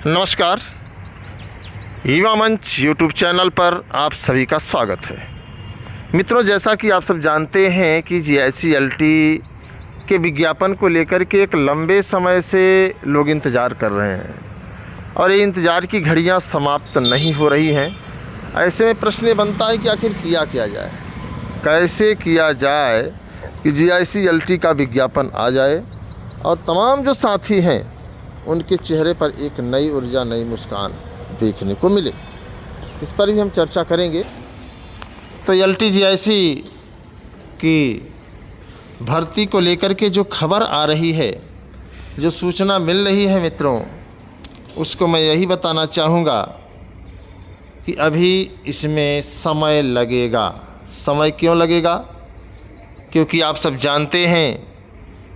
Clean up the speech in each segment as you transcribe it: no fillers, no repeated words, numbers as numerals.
नमस्कार, युवा मंच यूट्यूब चैनल पर आप सभी का स्वागत है। मित्रों, जैसा कि आप सब जानते हैं कि GIC-LT के विज्ञापन को लेकर के एक लंबे समय से लोग इंतज़ार कर रहे हैं और ये इंतज़ार की घड़ियां समाप्त नहीं हो रही हैं। ऐसे में प्रश्न बनता है कि आखिर किया क्या जाए, कैसे किया जाए कि GIC-LT का विज्ञापन आ जाए और तमाम जो साथी हैं उनके चेहरे पर एक नई ऊर्जा, नई मुस्कान देखने को मिले। इस पर भी हम चर्चा करेंगे। तो LT GIC की भर्ती को लेकर के जो खबर आ रही है, जो सूचना मिल रही है मित्रों, उसको मैं यही बताना चाहूँगा कि अभी इसमें समय लगेगा। समय क्यों लगेगा? क्योंकि आप सब जानते हैं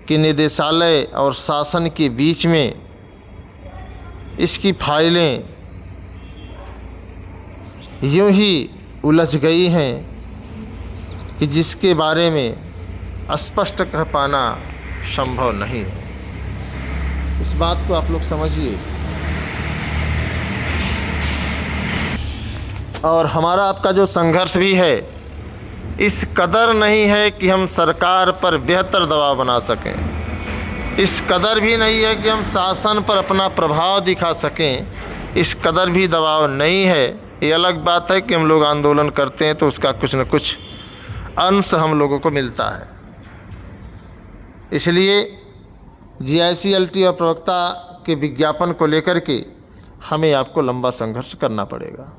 कि निदेशालय और शासन के बीच में इसकी फाइलें यूं ही उलझ गई हैं कि जिसके बारे में स्पष्ट कह पाना संभव नहीं है। इस बात को आप लोग समझिए। और हमारा आपका जो संघर्ष भी है, इस कदर नहीं है कि हम सरकार पर बेहतर दबाव बना सकें, इस कदर भी नहीं है कि हम शासन पर अपना प्रभाव दिखा सकें, इस कदर भी दबाव नहीं है। ये अलग बात है कि हम लोग आंदोलन करते हैं तो उसका कुछ न कुछ अंश हम लोगों को मिलता है। इसलिए GIC-LT और प्रवक्ता के विज्ञापन को लेकर के हमें आपको लंबा संघर्ष करना पड़ेगा।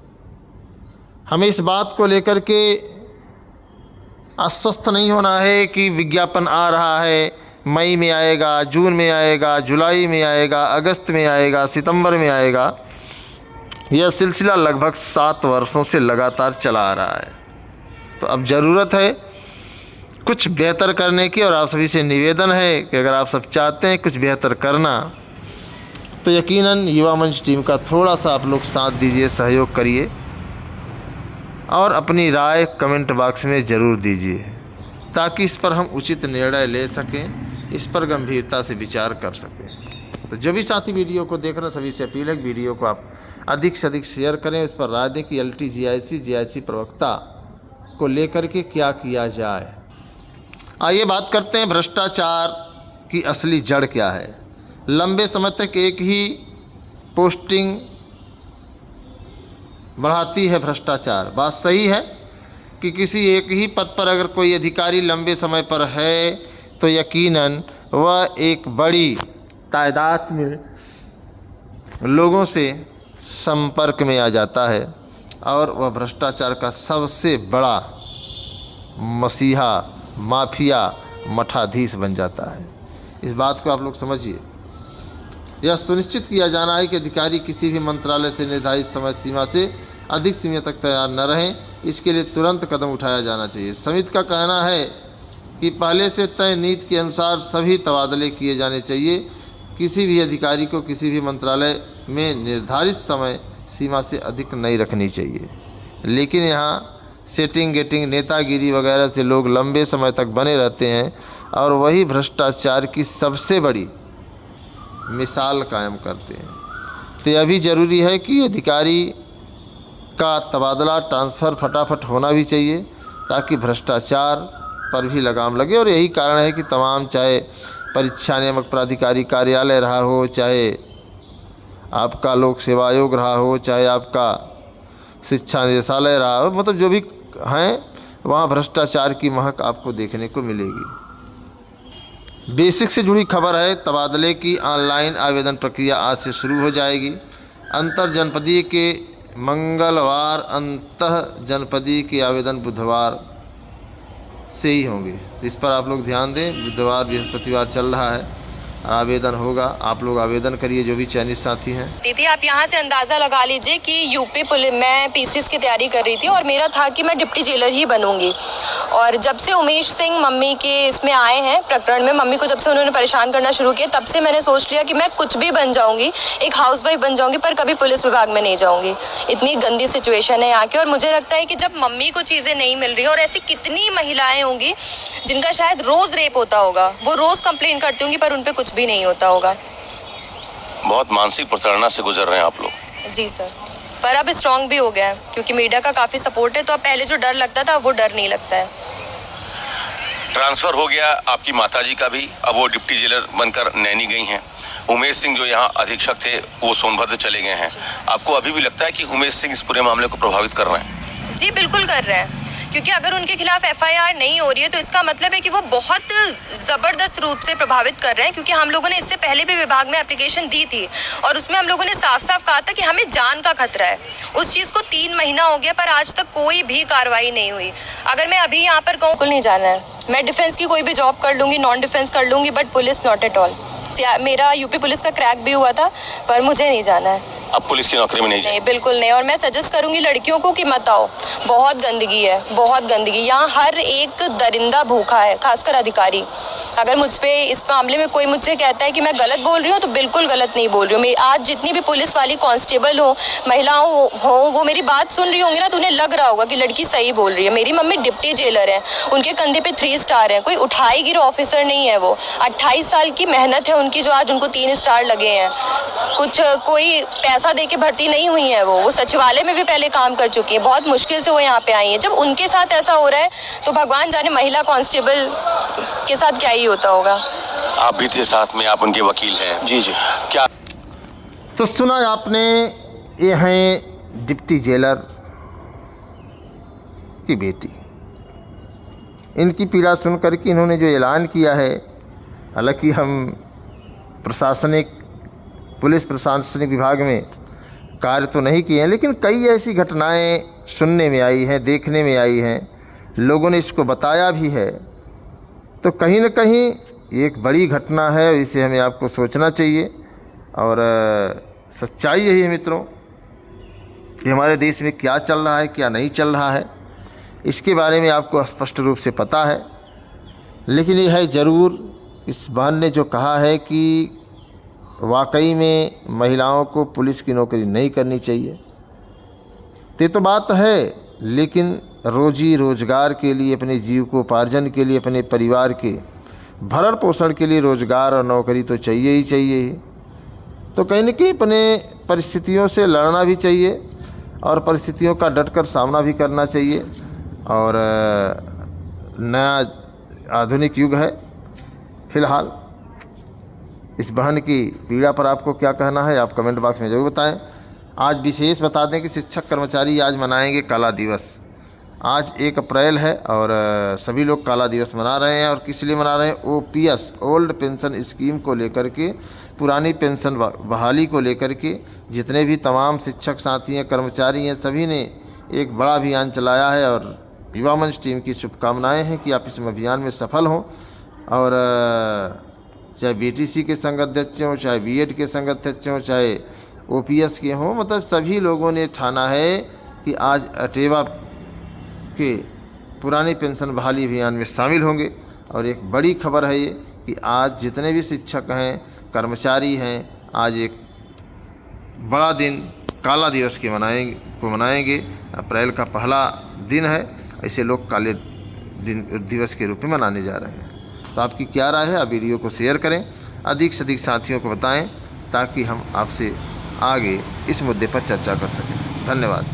हमें इस बात को लेकर के आश्वस्त नहीं होना है कि विज्ञापन आ रहा है, मई में आएगा, जून में आएगा, जुलाई में आएगा, अगस्त में आएगा, सितंबर में आएगा। यह सिलसिला लगभग 7 वर्षों से लगातार चला आ रहा है। तो अब ज़रूरत है कुछ बेहतर करने की, और आप सभी से निवेदन है कि अगर आप सब चाहते हैं कुछ बेहतर करना तो यकीनन युवा मंच टीम का थोड़ा सा आप लोग साथ दीजिए, सहयोग करिए और अपनी राय कमेंट बॉक्स में ज़रूर दीजिए, ताकि इस पर हम उचित निर्णय ले सकें, इस पर गंभीरता से विचार कर सकें। तो जो भी साथी वीडियो को देख रहे हैं, सभी से अपील है कि वीडियो को आप अधिक से अधिक शेयर करें, इस पर राय दें कि LT GIC प्रवक्ता को लेकर के क्या किया जाए। आइए बात करते हैं भ्रष्टाचार की असली जड़ क्या है। लंबे समय तक एक ही पोस्टिंग बढ़ाती है भ्रष्टाचार। बात सही है कि किसी एक ही पद पर अगर कोई अधिकारी लंबे समय पर है तो यकीनन वह एक बड़ी तादाद में लोगों से संपर्क में आ जाता है और वह भ्रष्टाचार का सबसे बड़ा मसीहा, माफिया, मठाधीश बन जाता है। इस बात को आप लोग समझिए। यह सुनिश्चित किया जाना है कि अधिकारी किसी भी मंत्रालय से निर्धारित समय सीमा से अधिक समय तक तैयार न रहें। इसके लिए तुरंत कदम उठाया जाना चाहिए। समिति का कहना है कि पहले से तय नीति के अनुसार सभी तबादले किए जाने चाहिए। किसी भी अधिकारी को किसी भी मंत्रालय में निर्धारित समय सीमा से अधिक नहीं रखनी चाहिए। लेकिन यहाँ सेटिंग गेटिंग, नेतागिरी वगैरह से लोग लंबे समय तक बने रहते हैं और वही भ्रष्टाचार की सबसे बड़ी मिसाल कायम करते हैं। तो यह भी ज़रूरी है कि अधिकारी का तबादला, ट्रांसफ़र फटाफट होना भी चाहिए, ताकि भ्रष्टाचार पर भी लगाम लगे। और यही कारण है कि तमाम, चाहे परीक्षा नियामक प्राधिकारी कार्यालय रहा हो, चाहे आपका लोक सेवा आयोग रहा हो, चाहे आपका शिक्षा निदेशालय रहा हो, मतलब जो भी हैं वहाँ भ्रष्टाचार की महक आपको देखने को मिलेगी। बेसिक से जुड़ी खबर है। तबादले की ऑनलाइन आवेदन प्रक्रिया आज से शुरू हो जाएगी। अंतर जनपदीय के मंगलवार, अंतः जनपदीय के आवेदन बुधवार से ही होंगे। तो इस पर आप लोग ध्यान दें। बुधवार बृहस्पतिवार चल रहा है, आवेदन होगा। आप लोग आवेदन करिए, जो भी चयनित साथी हैं। दीदी, आप यहाँ से अंदाजा लगा लीजिए कि यूपी पुलिस, मैं PCS की तैयारी कर रही थी और मेरा था कि मैं डिप्टी जेलर ही बनूंगी। और जब से उमेश सिंह मम्मी के इसमें आए हैं प्रकरण में, मम्मी को जब से उन्होंने परेशान करना शुरू किया, तब से मैंने सोच लिया कि मैं कुछ भी बन जाऊंगी, एक हाउसवाइफ बन जाऊंगी, पर कभी पुलिस विभाग में नहीं जाऊंगी। इतनी गंदी सिचुएशन है यहाँ की। और मुझे लगता है कि जब मम्मी को चीज़ें नहीं मिल रही, और ऐसी कितनी महिलाएं होंगी जिनका शायद रोज़ रेप होता होगा, वो रोज़ कंप्लेन करती होंगी, पर उन पर कुछ भी नहीं होता होगा। बहुत मानसिक प्रताड़ना से गुजर रहे हैं आप लोग। जी सर, पर अब स्ट्रांग भी हो गया है क्योंकि मीडिया का काफ़ी सपोर्ट है, तो अब पहले जो डर लगता था वो डर नहीं लगता है। ट्रांसफर हो गया आपकी माताजी का भी, अब वो डिप्टी जेलर बनकर नैनी गई हैं। उमेश सिंह जो यहाँ अधीक्षक थे वो सोनभद्र चले गए हैं। आपको अभी भी लगता है कि उमेश सिंह इस पूरे मामले को प्रभावित कर रहे हैं? जी बिल्कुल कर रहे हैं, क्योंकि अगर उनके खिलाफ एफआईआर नहीं हो रही है तो इसका मतलब है कि वो बहुत ज़बरदस्त रूप से प्रभावित कर रहे हैं। क्योंकि हम लोगों ने इससे पहले भी विभाग में एप्लीकेशन दी थी और उसमें हम लोगों ने साफ साफ कहा था कि हमें जान का खतरा है। उस चीज़ को 3 महीना हो गया पर आज तक कोई भी कार्रवाई नहीं हुई। अगर मैं अभी यहाँ पर कहूँ, बिल्कुल नहीं जाना है। मैं डिफेंस की कोई भी जॉब कर लूँगी, नॉन डिफेंस कर लूँगी, but police not at all. मेरा यूपी पुलिस का क्रैक भी हुआ था पर मुझे नहीं जाना है। अब पुलिस की नौकरी में नहीं, बिल्कुल नहीं। और मैं सजेस्ट करूंगी लड़कियों को कि मत आओ, बहुत गंदगी है, बहुत गंदगी। यहाँ हर एक दरिंदा भूखा है, खासकर अधिकारी। अगर मुझ पे इस मामले में कोई मुझसे कहता है कि मैं गलत बोल रही हूँ तो बिल्कुल गलत नहीं बोल रही हूँ। आज जितनी भी पुलिस वाली कांस्टेबल हो, महिलाओं हो, वो मेरी बात सुन रही होंगी ना तो उन्हें लग रहा होगा कि लड़की सही बोल रही है। मेरी मम्मी डिप्टी जेलर है, उनके कंधे पे 3 स्टार है, कोई उठाई गिर ऑफिसर नहीं है। वो 28 साल की मेहनत है उनकी, जो आज उनको 3 स्टार लगे हैं। कुछ कोई पैसा दे के भर्ती नहीं हुई है, वो सचिवालय में भी पहले काम कर चुकी है। बहुत मुश्किल से वो यहाँ पे आई है। जब उनके साथ ऐसा हो रहा है तो भगवान जाने महिला कांस्टेबल के साथ क्या ही होता होगा। आप भी थे साथ में, आप उनके वकील हैं। जी जी, क्या तो सुना आपने, ये हैं डिप्टी जेलर की बेटी। इनकी पीड़ा सुनकर के इन्होंने जो ऐलान किया है, हालांकि हम पुलिस प्रशासनिक विभाग में कार्य तो नहीं किए हैं, लेकिन कई ऐसी घटनाएं सुनने में आई हैं, देखने में आई हैं, लोगों ने इसको बताया भी है। तो कहीं न कहीं एक बड़ी घटना है, इसे हमें आपको सोचना चाहिए। और सच्चाई यही है मित्रों कि हमारे देश में क्या चल रहा है, क्या नहीं चल रहा है, इसके बारे में आपको स्पष्ट रूप से पता है। लेकिन यह है ज़रूर, इस बहन ने जो कहा है कि वाकई में महिलाओं को पुलिस की नौकरी नहीं करनी चाहिए, तो बात है। लेकिन रोजी रोजगार के लिए, अपने जीविकोपार्जन के लिए, अपने परिवार के भरण पोषण के लिए रोजगार और नौकरी तो चाहिए ही चाहिए। तो कहीं न कहीं अपने परिस्थितियों से लड़ना भी चाहिए और परिस्थितियों का डटकर सामना भी करना चाहिए। और नया आधुनिक युग है। फिलहाल इस बहन की पीड़ा पर आपको क्या कहना है, आप कमेंट बॉक्स में ज़रूर बताएं। आज विशेष बता दें कि शिक्षक कर्मचारी आज मनाएंगे काला दिवस। आज 1 अप्रैल है और सभी लोग काला दिवस मना रहे हैं। और किस लिए मना रहे हैं? ओपीएस, ओल्ड पेंशन स्कीम को लेकर के, पुरानी पेंशन बहाली को लेकर के जितने भी तमाम शिक्षक साथी हैं, कर्मचारी हैं, सभी ने एक बड़ा अभियान चलाया है। और युवा मंच टीम की शुभकामनाएँ हैं कि आप इस अभियान में सफल हों। और चाहे बीटीसी के संघ अध्यक्ष हों, चाहे बीएड के संघ अध्यक्ष हों, चाहे ओपीएस के हों, मतलब सभी लोगों ने ठाना है कि आज अटेवा के पुरानी पेंशन बहाली अभियान में शामिल होंगे। और एक बड़ी खबर है ये कि आज जितने भी शिक्षक हैं, कर्मचारी हैं, आज एक बड़ा दिन काला दिवस के मनाएंगे। अप्रैल का पहला दिन है, ऐसे लोग काले दिवस के रूप में मनाने जा रहे हैं। तो आपकी क्या राय है? आप वीडियो को शेयर करें, अधिक से अधिक साथियों को बताएं, ताकि हम आपसे आगे इस मुद्दे पर चर्चा कर सकें। धन्यवाद।